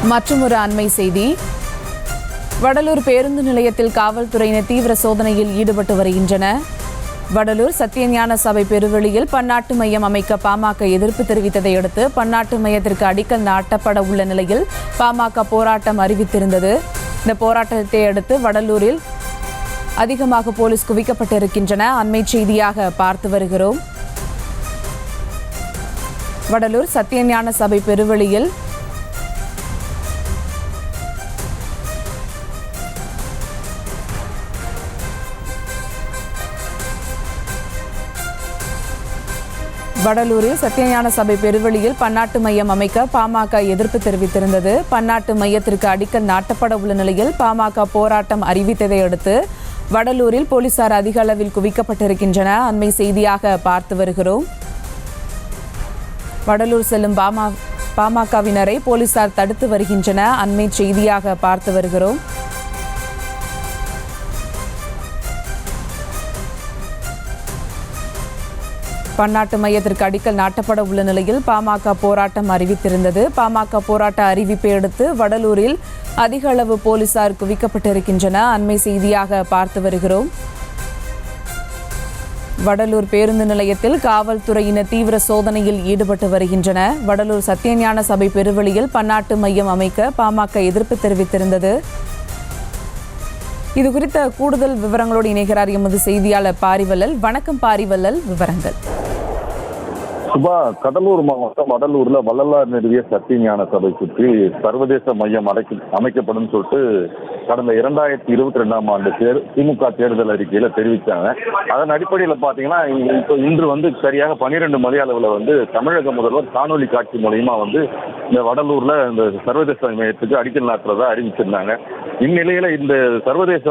மற்றொரு அண்மை செய்தி. வடலூர் பேருந்து நிலையத்தில் காவல்துறையினர் தீவிர சோதனையில் ஈடுபட்டு வருகின்றனர். வடலூர் சத்தியஞான சபை பெருவெளியில் பன்னாட்டு மையம் அமைக்க பாமக எதிர்ப்பு தெரிவித்ததை அடுத்து பன்னாட்டு மையத்திற்கு அடிக்கல் நாட்டப்பட உள்ள நிலையில் பாமக போராட்டம் அறிவித்திருந்தது. இந்த போராட்டத்தை அடுத்து வடலூரில் அதிகமாக போலீஸ் குவிக்கப்பட்டிருக்கின்றன. அண்மை செய்தியாக பார்த்து வருகிறோம். வடலூர் சத்தியஞான சபை பெருவெளியில் வடலூரில் சத்தியஞான சபை பெருவெளியில் பன்னாட்டு மையம் அமைக்க பாமக எதிர்ப்பு தெரிவித்திருந்தது. பன்னாட்டு மையத்திற்கு அடிக்கல் நாட்டப்பட உள்ள நிலையில் பாமக போராட்டம் அறிவித்ததை அடுத்து வடலூரில் போலீசார் அதிக அளவில் குவிக்கப்பட்டிருக்கின்றனர். அண்மை செய்தியாக பார்த்து வருகிறோம். வடலூர் செல்லும் பாமகவினரை போலீசார் தடுத்து வருகின்றனர். அண்மை செய்தியாக பார்த்து வருகிறோம். பன்னாட்டு மையத்திற்கு அடிக்கல் நாட்டப்பட உள்ள நிலையில் பாமக போராட்டம் அறிவித்திருந்தது. பாமக போராட்ட அறிவிப்பை அடுத்து வடலூரில் அதிக அளவு போலீசார் குவிக்கப்பட்டிருக்கின்றனர். அண்மை செய்தியாக பார்த்து வருகிறோம். வடலூர் பேருந்து நிலையத்தில் காவல்துறையினர் தீவிர சோதனையில் ஈடுபட்டு வருகின்றனர். வடலூர் சத்தியஞான சபை பெருவெளியில் பன்னாட்டு மையம் அமைக்க பாமக எதிர்ப்பு தெரிவித்திருந்தது. இது குறித்த கூடுதல் விவரங்களோடு இணைகிறார் எமது செய்தியாளர் பாரிவள்ளல். வணக்கம் பாரிவள்ளல், விவரங்கள். சுபா, கடலூர் மாவட்டம் வடலூர்ல வள்ளலார் நிறுவிய சத்தியஞான சபை சுற்றி சர்வதேச மையம் அமைக்கப்படும் சொல்லிட்டு கடந்த 2022ஆம் ஆண்டு திமுக தேர்தல் அறிக்கையில தெரிவித்தாங்க. அதன் அடிப்படையில் பாத்தீங்கன்னா இன்று சரியாக 12 மணி அளவுல தமிழக முதல்வர் காணொலி காட்சி மூலமா இந்த வடலூர்ல இந்த சர்வதேச மையத்துக்கு அடிக்கல் நாட்டுறதா அறிவிச்சிருந்தாங்க. இந்நிலையில இந்த சர்வதேச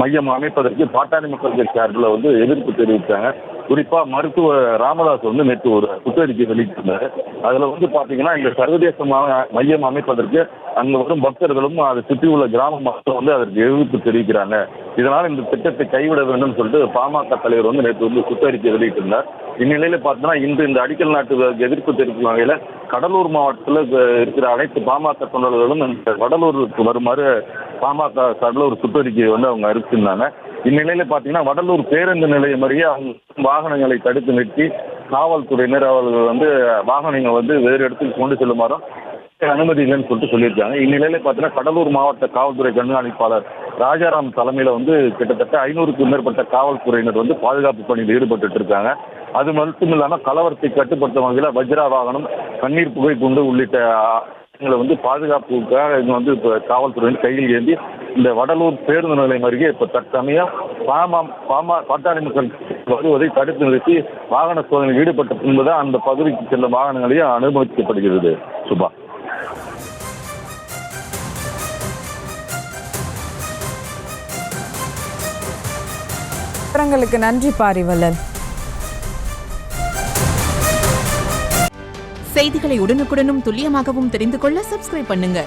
மையம் அமைப்பதற்கு பாட்டாளி மக்கள் கட்சி சார்பில் எதிர்ப்பு தெரிவித்தாங்க. குறிப்பா மருத்துவர் ராமதாஸ் நேற்று ஒரு சுற்றறிக்கை வெளியிட்டிருந்தாரு. அதுல பாத்தீங்கன்னா இந்த சர்வதேச மையம் அமைப்பதற்கு அங்க வரும் பக்தர்களும் அதை சுற்றி உள்ள கிராம மக்கள் அதற்கு எதிர்ப்பு தெரிவிக்கிறாங்க. இதனால இந்த திட்டத்தை கைவிட வேண்டும் சொல்லிட்டு பாமக தலைவர் நேற்று சுற்றறிக்கை வெளியிட்டிருந்தார். இந்நிலையில பார்த்தீங்கன்னா இன்று இந்த அடிக்கல் நாட்டு எதிர்ப்பு தெரிவிக்கும் வகையில கடலூர் மாவட்டத்தில் இருக்கிற அனைத்து பாமக தொண்டர்களும் இந்த வடலூருக்கு வருமாறு பாமக சார்பில் ஒரு சுற்றறிக்கையை அவங்க அறிவிச்சிருந்தாங்க. இந்நிலையில பாத்தீங்கன்னா வடலூர் பேருந்து நிலையம் அருகே அவங்க வாகனங்களை தடுத்து நிறுத்தி காவல்துறையினர் அவர்கள் வாகனங்கள் வேறு இடத்துக்கு கொண்டு செல்லுமாறும் அனுமதி இல்லைன்னு சொல்லியிருக்காங்க. இந்நிலையில பாத்தீங்கன்னா கடலூர் மாவட்ட காவல்துறை கண்காணிப்பாளர் ராஜாராம் தலைமையில கிட்டத்தட்ட 500க்கும் மேற்பட்ட காவல்துறையினர் பாதுகாப்பு பணியில் ஈடுபட்டு இருக்காங்க. அது மட்டும் இல்லாம கலவரத்தை கட்டுப்படுத்தும் வகையில் வஜ்ரா வாகனம், கண்ணீர் புகை குண்டு உள்ளிட்ட பாதுகாப்புக்காக இப்ப காவல்துறையின் கையில் ஏந்தி இந்த வடலூர் பேருந்து நிலையம் அருகே இப்ப தற்சமயம் பாட்டாளி மக்கள் வருவதை தடுத்து நிறுத்தி வாகன சோதனையில் ஈடுபட்ட பின்புதான் அந்த பகுதிக்கு செல்லும் வாகனங்களையும் அனுமதிக்கப்படுகிறது. சுபா, விவரங்களுக்கு நன்றி பாரிவள்ளல். செய்திகளை உடனுக்குடனும் துல்லியமாகவும் தெரிந்து கொள்ள சப்ஸ்கிரைப் பண்ணுங்க.